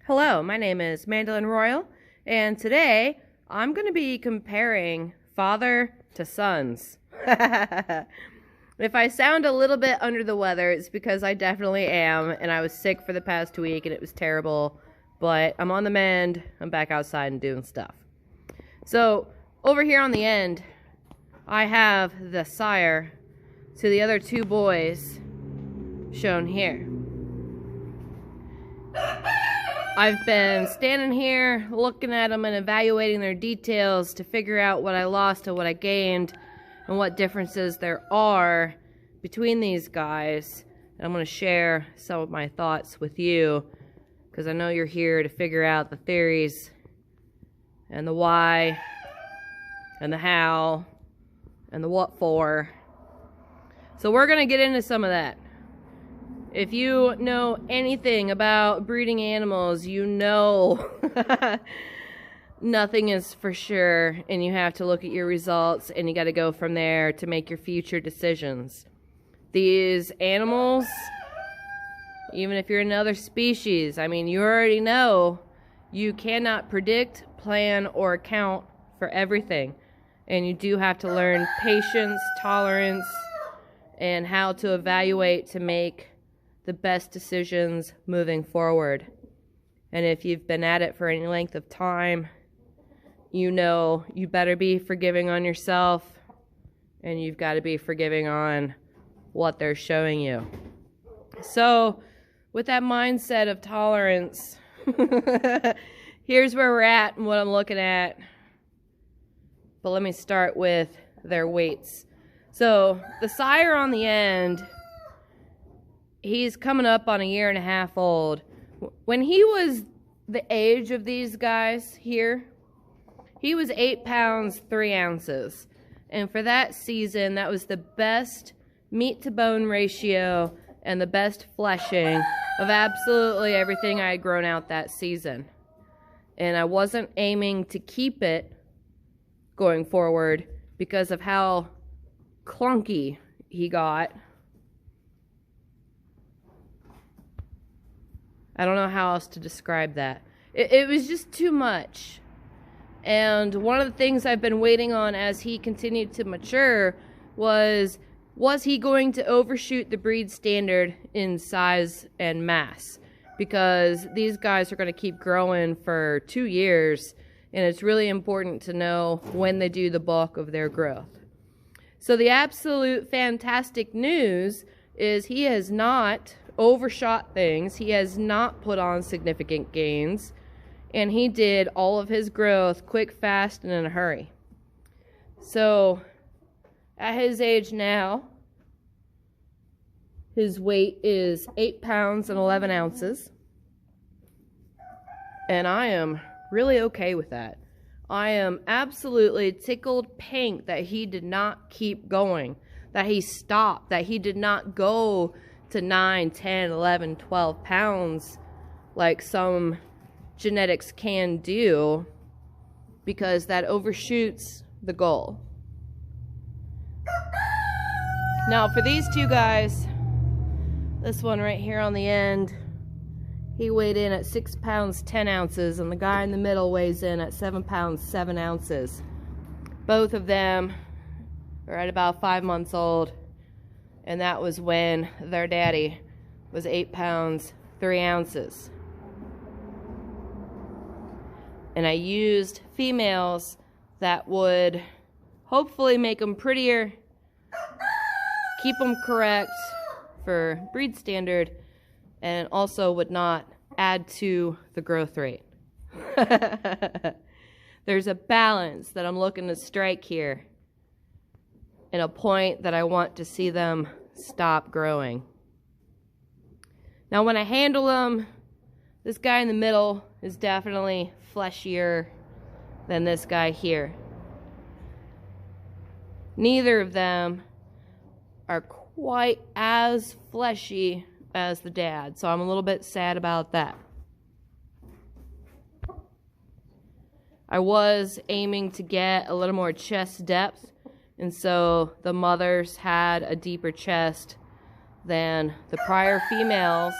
Hello, my name is Mandolin Royal, and today I'm going to be comparing father to sons. If I sound a little bit under the weather, it's because I definitely am, and I was sick for the past week, and it was terrible, but I'm on the mend. I'm back outside and doing stuff. So, over here on the end, I have the sire to the other two boys shown here. I've been standing here looking at them and evaluating their details to figure out what I lost and what I gained and what differences there are between these guys. And I'm going to share some of my thoughts with you because I know you're here to figure out the theories and the why and the how and the what for. So we're going to get into some of that. If you know anything about breeding animals, you know nothing is for sure, and you have to look at your results, and you got to go from there to make your future decisions. These animals, even if you're another species, I mean, you already know you cannot predict, plan, or account for everything. And you do have to learn patience, tolerance, and how to evaluate to make the best decisions moving forward. And if you've been at it for any length of time, you know you better be forgiving on yourself, and you've got to be forgiving on what they're showing you. So with that mindset of tolerance, here's where we're at and what I'm looking at. But let me start with their weights. So the sire on the end, he's coming up on 1.5 years old. When he was the age of these guys here, he was 8 pounds, 3 ounces. And for that season, that was the best meat to bone ratio and the best fleshing of absolutely everything I had grown out that season. And I wasn't aiming to keep it going forward because of how clunky he got. I don't know how else to describe that. It was just too much. And one of the things I've been waiting on as he continued to mature was he going to overshoot the breed standard in size and mass? Because these guys are going to keep growing for 2 years, and it's really important to know when they do the bulk of their growth. So the absolute fantastic news is he has not overshot things. He has not put on significant gains, and he did all of his growth quick, fast, and in a hurry. So at his age now, his weight is 8 pounds and 11 ounces, and I am really okay with that. I am absolutely tickled pink that he did not keep going, that he stopped, that he did not go to 9, 10, 11, 12 pounds like some genetics can do, because that overshoots the goal. Now for these two guys, this one right here on the end, he weighed in at 6 pounds 10 ounces, and the guy in the middle weighs in at 7 pounds 7 ounces. Both of them are at about 5 months old, and that was when their daddy was 8 pounds 3 ounces. And I used females that would hopefully make them prettier, keep them correct for breed standard, and also would not add to the growth rate. There's a balance that I'm looking to strike here, and a point that I want to see them stop growing. Now when I handle them, this guy in the middle is definitely fleshier than this guy here. Neither of them are quite as fleshy as the dad, so I'm a little bit sad about that. I was aiming to get a little more chest depth, and so the mothers had a deeper chest than the prior females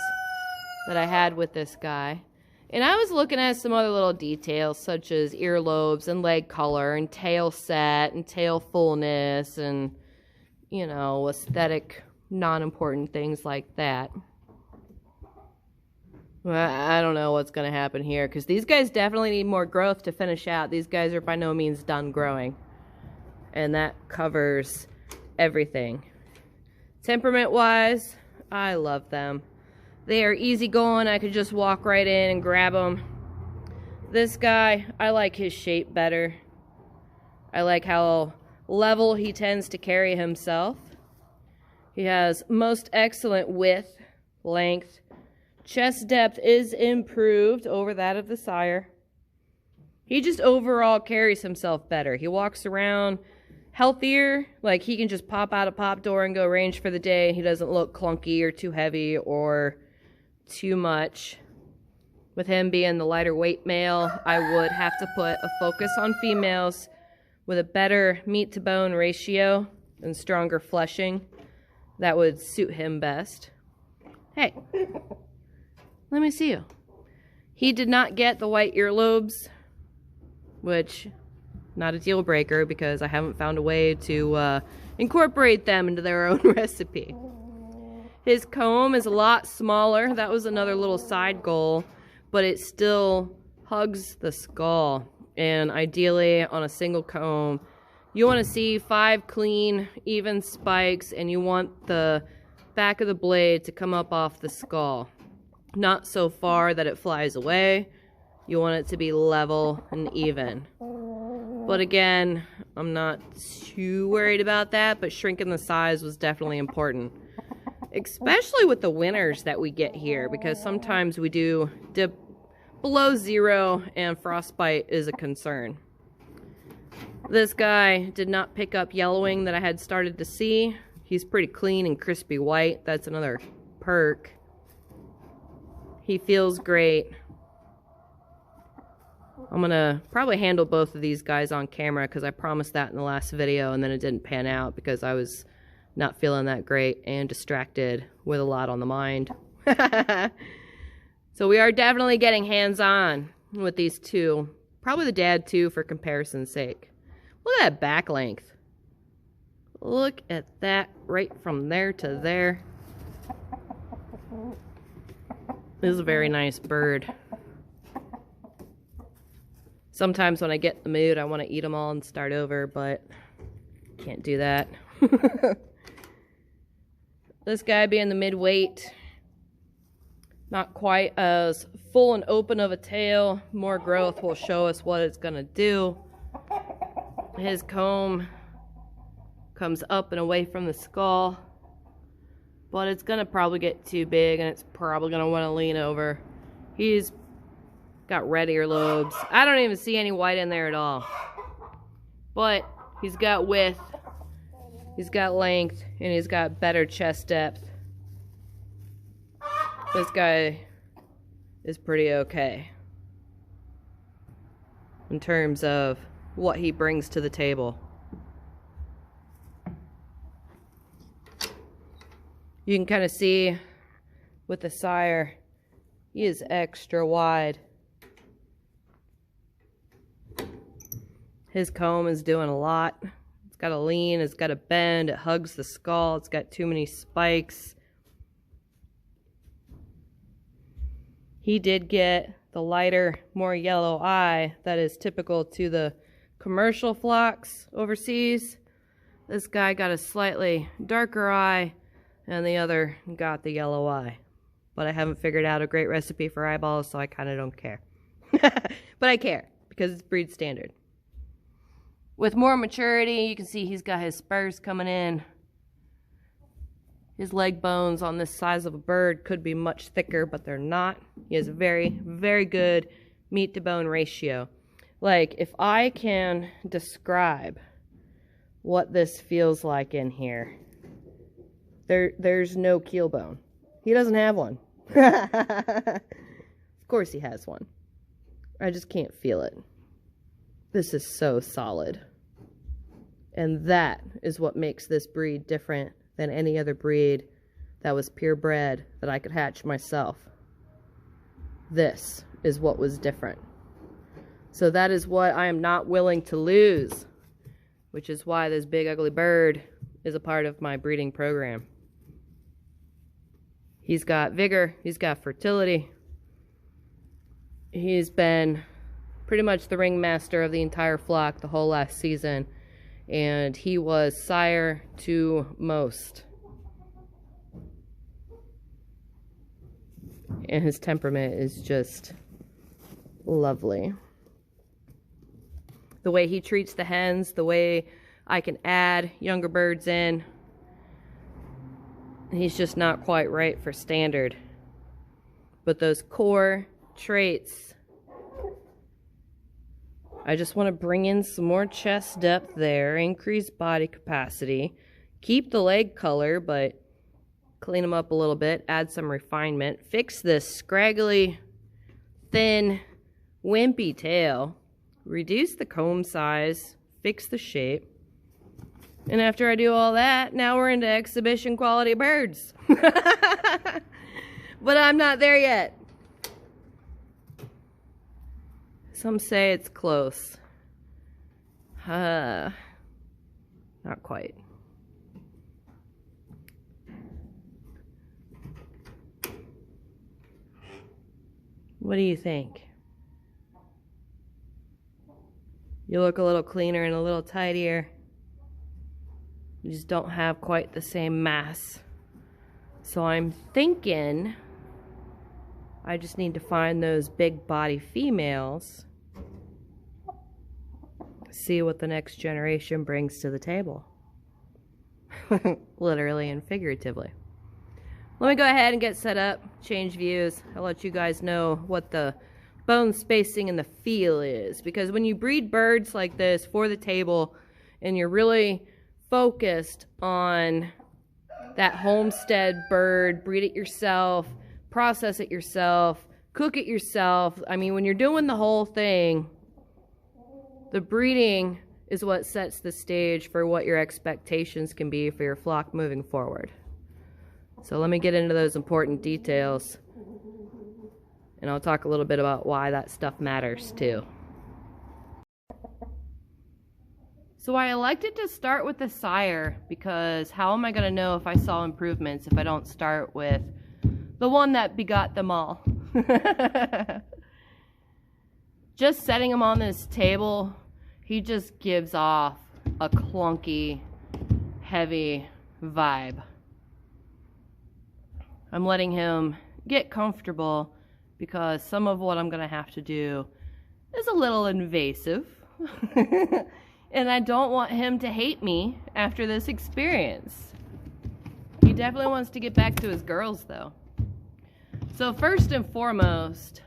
that I had with this guy. And I was looking at some other little details, such as earlobes and leg color and tail set and tail fullness and, you know, aesthetic, non-important things like that. Well, I don't know what's going to happen here, because these guys definitely need more growth to finish out. These guys are by no means done growing. And that covers everything. Temperament-wise, I love them. They are easygoing. I could just walk right in and grab them. This guy, I like his shape better. I like how level he tends to carry himself. He has most excellent width, length. Chest depth is improved over that of the Sire. He just overall carries himself better. He walks around healthier, like he can just pop out a pop door and go range for the day. He doesn't look clunky or too heavy or too much. With him being the lighter weight male, I would have to put a focus on females with a better meat to bone ratio and stronger fleshing. That would suit him best. Hey, let me see you. He did not get the white earlobes, which not a deal breaker because I haven't found a way to incorporate them into their own recipe. His comb is a lot smaller. That was another little side goal, but it still hugs the skull. And ideally, on a single comb, you want to see 5 clean, even spikes, and you want the back of the blade to come up off the skull. Not so far that it flies away. You want it to be level and even. But again, I'm not too worried about that, but shrinking the size was definitely important. Especially with the winters that we get here, because sometimes we do dip below 0 and frostbite is a concern. This guy did not pick up yellowing that I had started to see. He's pretty clean and crispy white. That's another perk. He feels great. I'm gonna probably handle both of these guys on camera because I promised that in the last video and then it didn't pan out because I was not feeling that great and distracted with a lot on the mind. So we are definitely getting hands-on with these two. Probably the dad too for comparison's sake. Look at that back length. Look at that right from there to there. This is a very nice bird. Sometimes when I get in the mood, I want to eat them all and start over, but can't do that. This guy being the mid-weight, not quite as full and open of a tail. More growth will show us what it's going to do. His comb comes up and away from the skull, but it's going to probably get too big and it's probably going to want to lean over. He's got red earlobes. I don't even see any white in there at all. But he's got width, he's got length, and he's got better chest depth. This guy is pretty okay in terms of what he brings to the table. You can kind of see with the Sire, he is extra wide. His comb is doing a lot. It's got a lean, it's got a bend, it hugs the skull, it's got too many spikes. He did get the lighter, more yellow eye that is typical to the commercial flocks overseas. This guy got a slightly darker eye, and the other got the yellow eye. But I haven't figured out a great recipe for eyeballs, so I kind of don't care. But I care, because it's breed standard. With more maturity, you can see he's got his spurs coming in. His leg bones on this size of a bird could be much thicker, but they're not. He has a very, very good meat to bone ratio. Like, if I can describe what this feels like in here, there's no keel bone. He doesn't have one. Of course he has one. I just can't feel it. This is so solid. And that is what makes this breed different than any other breed that was purebred that I could hatch myself. This is what was different. So that is what I am not willing to lose, which is why this big ugly bird is a part of my breeding program. He's got vigor, he's got fertility. He's been pretty much the ringmaster of the entire flock the whole last season, and he was sire to most. And his temperament is just lovely. The way he treats the hens, the way I can add younger birds in, he's just not quite right for standard. But those core traits, I just want to bring in some more chest depth there, increase body capacity, keep the leg color, but clean them up a little bit, add some refinement, fix this scraggly, thin, wimpy tail, reduce the comb size, fix the shape. And after I do all that, now we're into exhibition quality birds. But I'm not there yet. Some say it's close. Not quite. What do you think? You look a little cleaner and a little tidier. You just don't have quite the same mass. So I'm thinking I just need to find those big body females, see what the next generation brings to the table. Literally and figuratively. Let me go ahead and get set up, change views. I'll let you guys know what the bone spacing and the feel is. Because when you breed birds like this for the table and you're really focused on that homestead bird, breed it yourself, process it yourself, cook it yourself. I mean, when you're doing the whole thing, the breeding is what sets the stage for what your expectations can be for your flock moving forward. So let me get into those important details, and I'll talk a little bit about why that stuff matters too. So I elected to start with the sire because how am I going to know if I saw improvements if I don't start with the one that begot them all? Just setting him on this table, he just gives off a clunky, heavy vibe. I'm letting him get comfortable because some of what I'm going to have to do is a little invasive. And I don't want him to hate me after this experience. He definitely wants to get back to his girls, though. So first and foremost,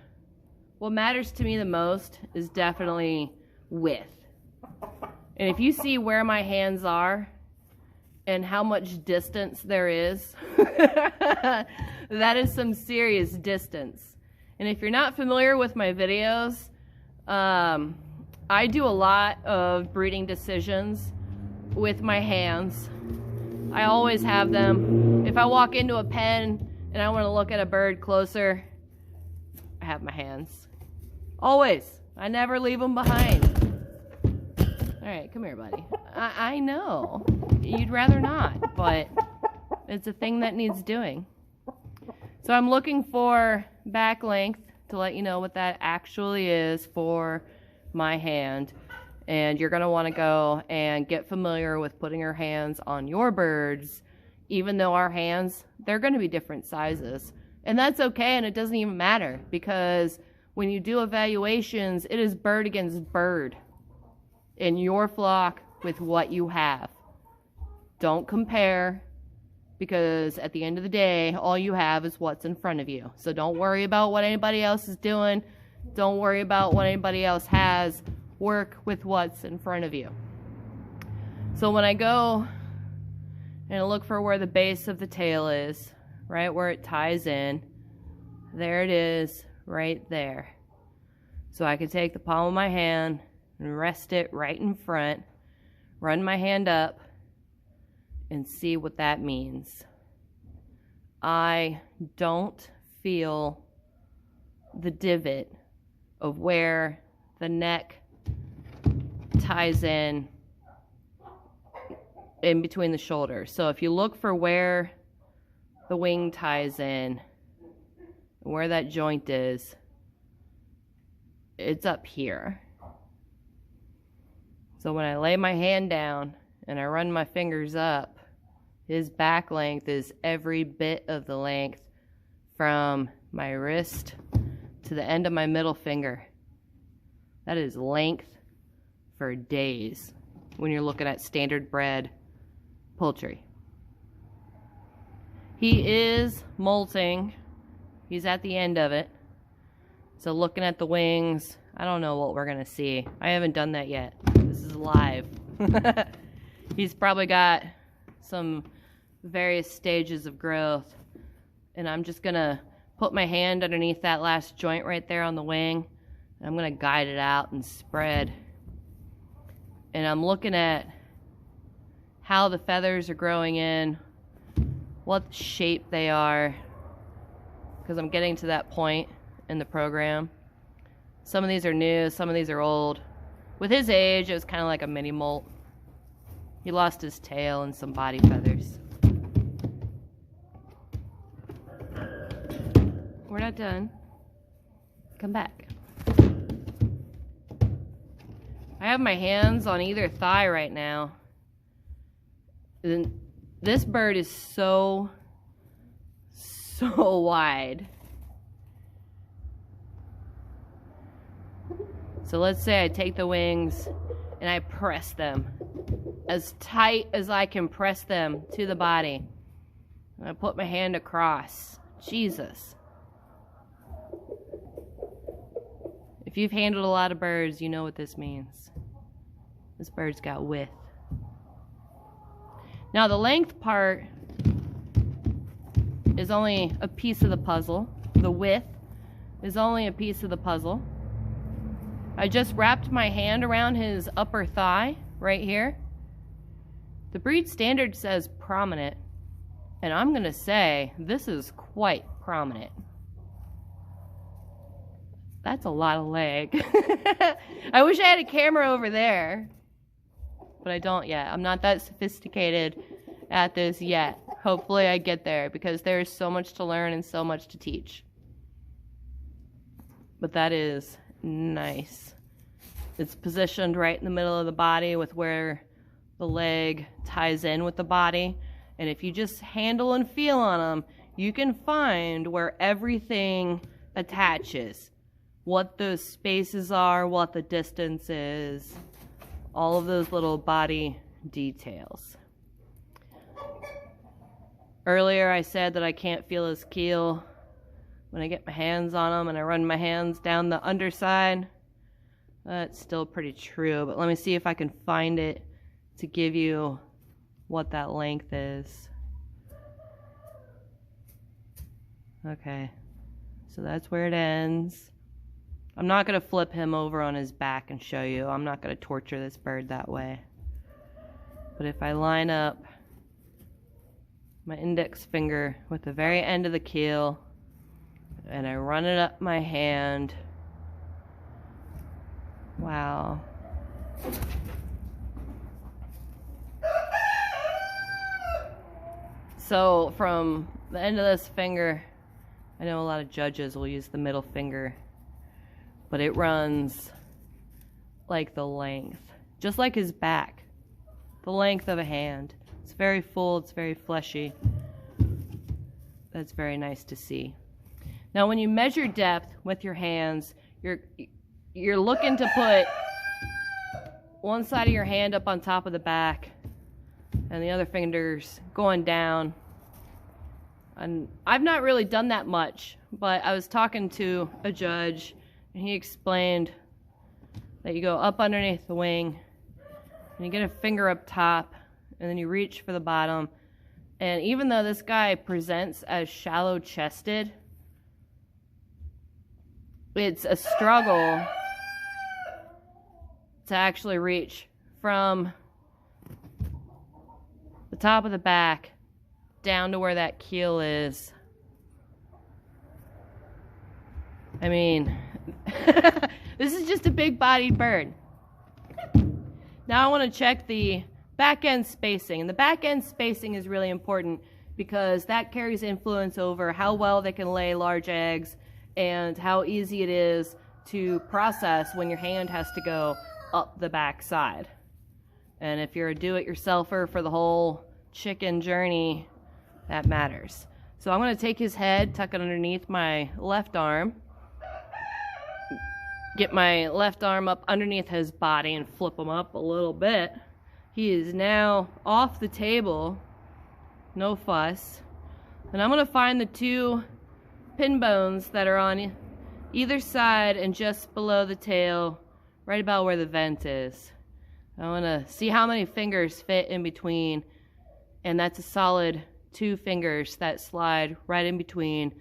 what matters to me the most is definitely width. And if you see where my hands are and how much distance there is, that is some serious distance. And if you're not familiar with my videos, I do a lot of breeding decisions with my hands. I always have them. If I walk into a pen and I want to look at a bird closer, I have my hands. Always. I never leave them behind. All right, come here, buddy. I know. You'd rather not, but it's a thing that needs doing. So I'm looking for back length to let you know what that actually is for my hand. And you're going to want to go and get familiar with putting your hands on your birds. Even though our hands, they're going to be different sizes. And that's okay, and it doesn't even matter, because when you do evaluations, it is bird against bird in your flock with what you have. Don't compare, because at the end of the day, all you have is what's in front of you. So don't worry about what anybody else is doing. Don't worry about what anybody else has. Work with what's in front of you. So when I go and look for where the base of the tail is, right where it ties in, there it is, right there. So I can take the palm of my hand and rest it right in front, run my hand up, and see what that means. I don't feel the divot of where the neck ties in between the shoulders. So if you look for where the wing ties in, where that joint is, it's up here. So when I lay my hand down and I run my fingers up, his back length is every bit of the length from my wrist to the end of my middle finger. That is length for days when you're looking at standard bred poultry. He is molting. He's at the end of it. So looking at the wings, I don't know what we're gonna see. I haven't done that yet. This is live. He's probably got some various stages of growth, and I'm just gonna put my hand underneath that last joint right there on the wing, and I'm gonna guide it out and spread. And I'm looking at how the feathers are growing in, what shape they are, because I'm getting to that point in the program. Some of these are new, some of these are old. With his age, it was kind of like a mini molt. He lost his tail and some body feathers. We're not done. Come back. I have my hands on either thigh right now. And this bird is so wide. So let's say I take the wings and I press them as tight as I can press them to the body. And I put my hand across. Jesus. If you've handled a lot of birds, you know what this means. This bird's got width. Now the length part is only a piece of the puzzle. The width is only a piece of the puzzle. I just wrapped my hand around his upper thigh right here. The breed standard says prominent, and I'm gonna say this is quite prominent. That's a lot of leg. I wish I had a camera over there, but I don't yet. I'm not that sophisticated at this yet. Hopefully I get there, because there's so much to learn and so much to teach. But that is nice. It's positioned right in the middle of the body with where the leg ties in with the body. And if you just handle and feel on them, you can find where everything attaches. What those spaces are, what the distance is, all of those little body details. Earlier I said that I can't feel his keel when I get my hands on him and I run my hands down the underside. That's still pretty true, but let me see if I can find it to give you what that length is. Okay, so that's where it ends. I'm not going to flip him over on his back and show you. I'm not going to torture this bird that way. But if I line up my index finger with the very end of the keel and I run it up my hand, wow. So from the end of this finger, I know a lot of judges will use the middle finger, but it runs like the length, just like his back, the length of a hand. It's very full, it's very fleshy. That's very nice to see. Now when you measure depth with your hands, you're looking to put one side of your hand up on top of the back and the other finger's going down. And I've not really done that much, but I was talking to a judge and he explained that you go up underneath the wing and you get a finger up top and then you reach for the bottom. And even though this guy presents as shallow chested, it's a struggle to actually reach from the top of the back down to where that keel is. I mean, This is just a big-bodied bird. Now I want to check the back-end spacing. And the back-end spacing is really important because that carries influence over how well they can lay large eggs and how easy it is to process when your hand has to go up the back side. And if you're a do-it-yourselfer for the whole chicken journey, that matters. So I'm going to take his head, tuck it underneath my left arm, get my left arm up underneath his body and flip him up a little bit. He is now off the table, no fuss. And I'm going to find the two pin bones that are on either side and just below the tail, right about where the vent is. I want to see how many fingers fit in between, and that's a solid 2 fingers that slide right in between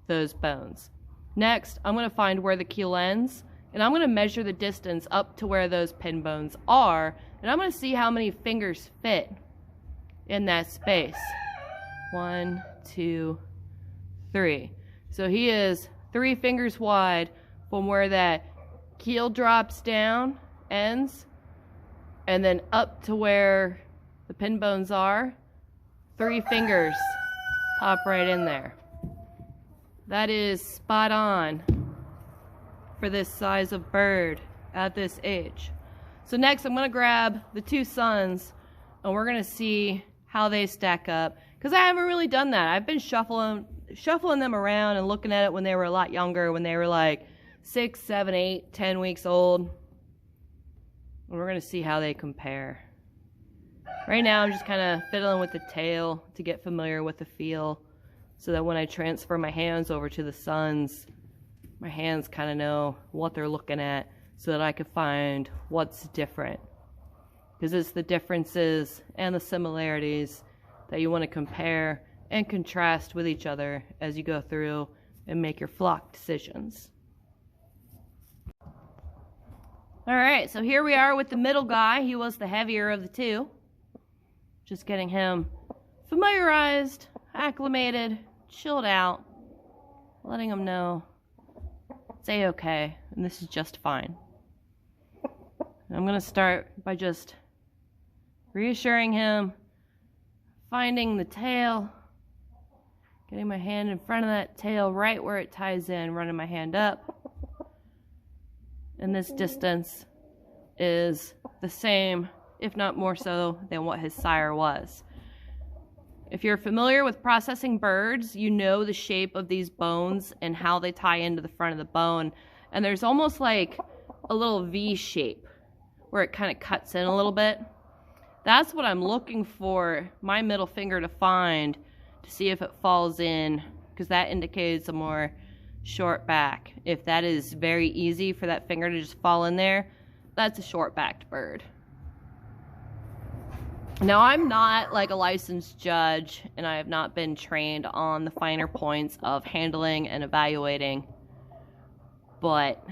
those bones. Next, I'm going to find where the keel ends, and I'm going to measure the distance up to where those pin bones are, and I'm going to see how many fingers fit in that space. 1, 2, 3. So he is 3 fingers wide from where that keel drops down, ends, and then up to where the pin bones are. 3 fingers pop right in there. That is spot on for this size of bird at this age. So next I'm going to grab the 2 sons and we're going to see how they stack up, because I haven't really done that. I've been shuffling them around and looking at it when they were a lot younger, when they were like 6, 7, 8, 10 weeks old. And we're going to see how they compare. Right now I'm just kind of fiddling with the tail to get familiar with the feel, so that when I transfer my hands over to the sons, my hands kind of know what they're looking at, so that I can find what's different. Because it's the differences and the similarities that you want to compare and contrast with each other as you go through and make your flock decisions. Alright, so here we are with the middle guy. He was the heavier of the 2. Just getting him familiarized, acclimated, chilled out, letting him know it's a-okay, and this is just fine. And I'm going to start by just reassuring him, finding the tail, getting my hand in front of that tail right where it ties in, running my hand up. And this distance is the same, if not more so, than what his sire was. If you're familiar with processing birds, you know the shape of these bones and how they tie into the front of the bone. And there's almost like a little V shape where it kind of cuts in a little bit. That's what I'm looking for my middle finger to find, to see if it falls in, because that indicates a more short back. If that is very easy for that finger to just fall in there, that's a short-backed bird. Now, I'm not like a licensed judge, and I have not been trained on the finer points of handling and evaluating, but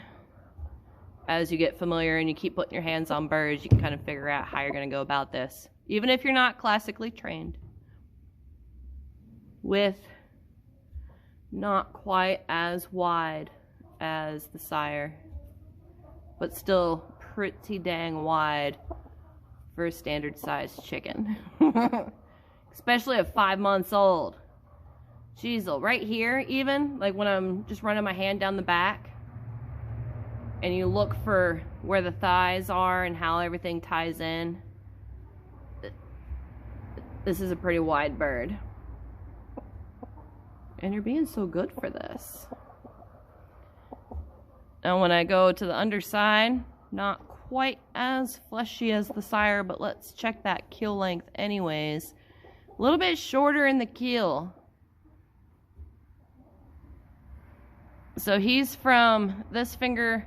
as you get familiar and you keep putting your hands on birds, you can kind of figure out how you're going to go about this, even if you're not classically trained. With not quite as wide as the sire, but still pretty dang wide for a standard sized chicken. Especially at 5 months old. Jeez, right here even, like when I'm just running my hand down the back and you look for where the thighs are and how everything ties in, this is a pretty wide bird. And you're being so good for this. Now when I go to the underside, not quite as fleshy as the sire, but let's check that keel length anyways. A little bit shorter in the keel. So he's from this finger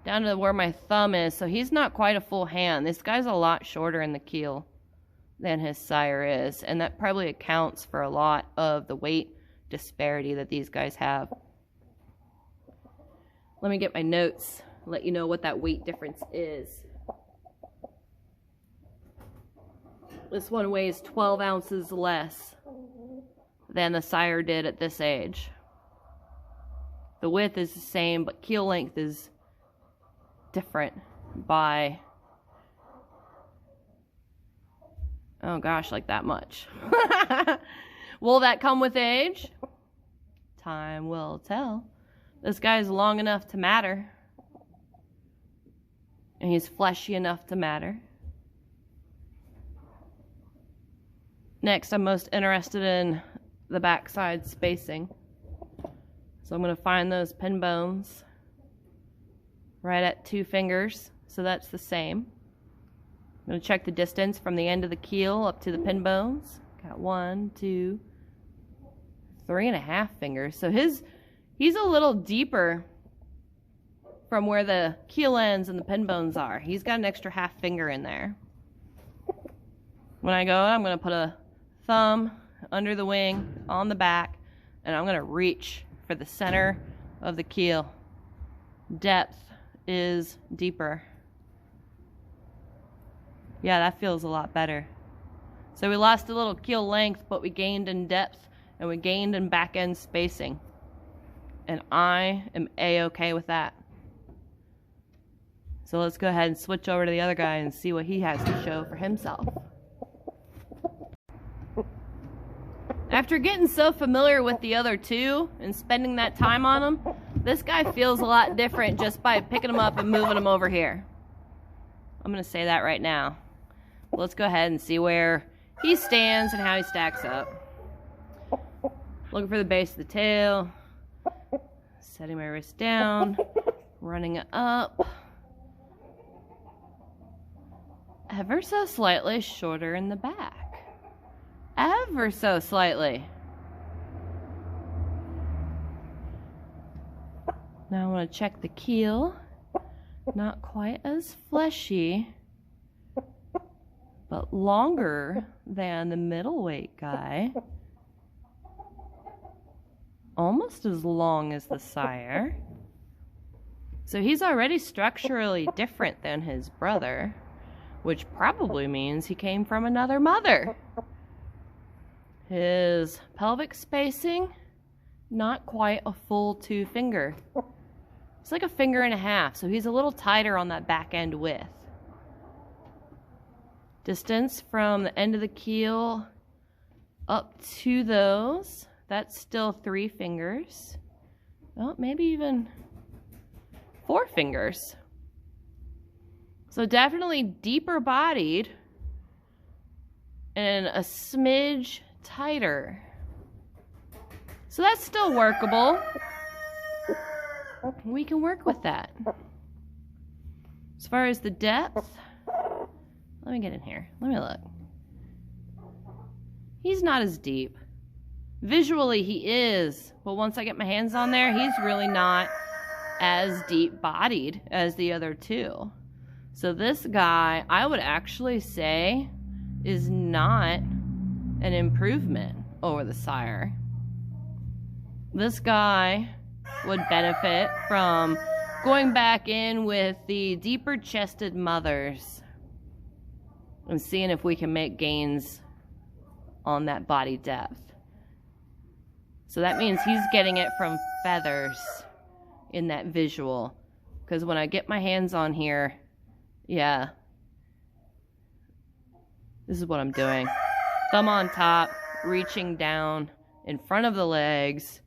down to where my thumb is, so he's not quite a full hand. This guy's a lot shorter in the keel than his sire is, and that probably accounts for a lot of the weight disparity that these guys have. Let me get my notes, let you know what that weight difference is. This one weighs 12 ounces less than the sire did at this age. The width is the same, but keel length is different by, oh gosh, like that much. Will that come with age? Time will tell. This guy's long enough to matter. And he's fleshy enough to matter. Next, I'm most interested in the backside spacing. So I'm going to find those pin bones right at 2 fingers. So that's the same. I'm going to check the distance from the end of the keel up to the pin bones. Got 1, 2, 3.5 fingers. So he's a little deeper from where the keel ends and the pin bones are. He's got an extra half finger in there. When I go, I'm going to put a thumb under the wing, on the back, and I'm going to reach for the center of the keel. Depth is deeper. Yeah, that feels a lot better. So we lost a little keel length, but we gained in depth, and we gained in back end spacing. And I am A-okay with that. So let's go ahead and switch over to the other guy and see what he has to show for himself. After getting so familiar with the other two and spending that time on them, this guy feels a lot different just by picking him up and moving him over here. I'm going to say that right now. Let's go ahead and see where he stands and how he stacks up. Looking for the base of the tail. Setting my wrist down. Running it up. Ever so slightly shorter in the back. Ever so slightly. Now I want to check the keel. Not quite as fleshy, but longer than the middleweight guy. Almost as long as the sire. So he's already structurally different than his brother, which probably means he came from another mother. His pelvic spacing, not quite a full 2 finger. It's like 1.5 fingers, so he's a little tighter on that back end width. Distance from the end of the keel up to those, that's still 3 fingers. Well, maybe even 4 fingers. So definitely deeper bodied and a smidge tighter. So that's still workable. We can work with that. As far as the depth, let me get in here. Let me look. He's not as deep. Visually he is, but once I get my hands on there, he's really not as deep bodied as the other two. So this guy, I would actually say, is not an improvement over the sire. This guy would benefit from going back in with the deeper chested mothers and seeing if we can make gains on that body depth. So that means he's getting it from feathers in that visual. Because when I get my hands on here, yeah, this is what I'm doing. Thumb on top, reaching down in front of the legs.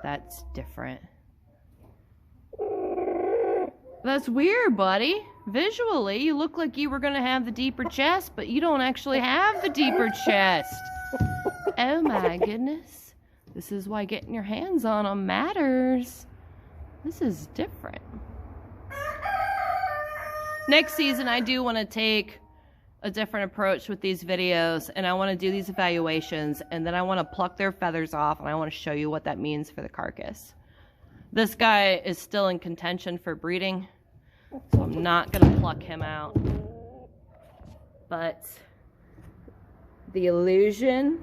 That's different. That's weird, buddy. Visually, you look like you were going to have the deeper chest, but you don't actually have the deeper chest. Oh my goodness. This is why getting your hands on them matters. This is different. Next season, I do want to take a different approach with these videos, and I want to do these evaluations, and then I want to pluck their feathers off, and I want to show you what that means for the carcass. This guy is still in contention for breeding, so I'm not going to pluck him out. But the illusion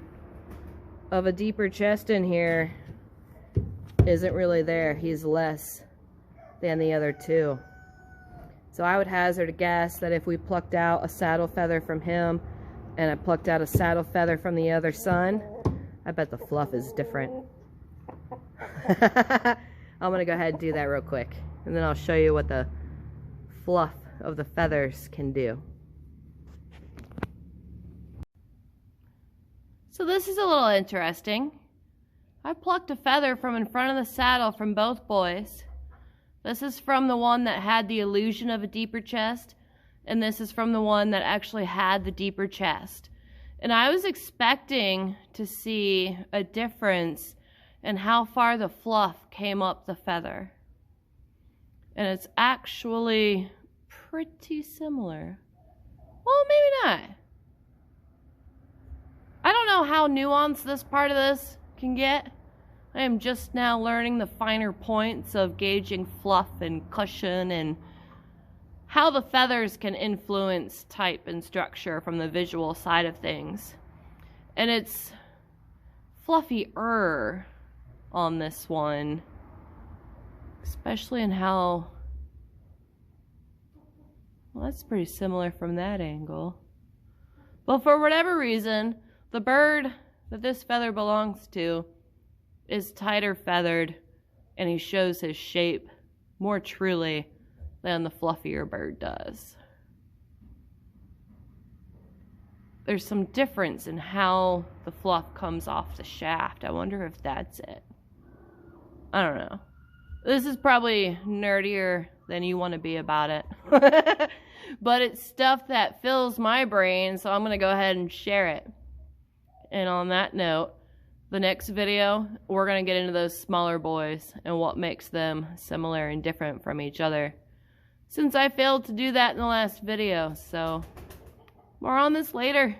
of a deeper chest in here isn't really there. He's less than the other two. So I would hazard a guess that if we plucked out a saddle feather from him and I plucked out a saddle feather from the other son, I bet the fluff is different. I'm gonna go ahead and do that real quick, and then I'll show you what the fluff of the feathers can do. So this is a little interesting. I plucked a feather from in front of the saddle from both boys. This is from the one that had the illusion of a deeper chest, and this is from the one that actually had the deeper chest. And I was expecting to see a difference in how far the fluff came up the feather. And it's actually pretty similar. Well, maybe not. I don't know how nuanced this part of this can get. I am just now learning the finer points of gauging fluff and cushion and how the feathers can influence type and structure from the visual side of things. And it's fluffier on this one, especially in how, well, that's pretty similar from that angle. But for whatever reason, the bird that this feather belongs to is tighter feathered, and he shows his shape more truly than the fluffier bird does. There's some difference in how the fluff comes off the shaft. I wonder if that's it. I don't know. This is probably nerdier than you want to be about it. But it's stuff that fills my brain, so I'm going to go ahead and share it. And on that note, the next video, we're going to get into those smaller boys and what makes them similar and different from each other, since I failed to do that in the last video. So more on this later.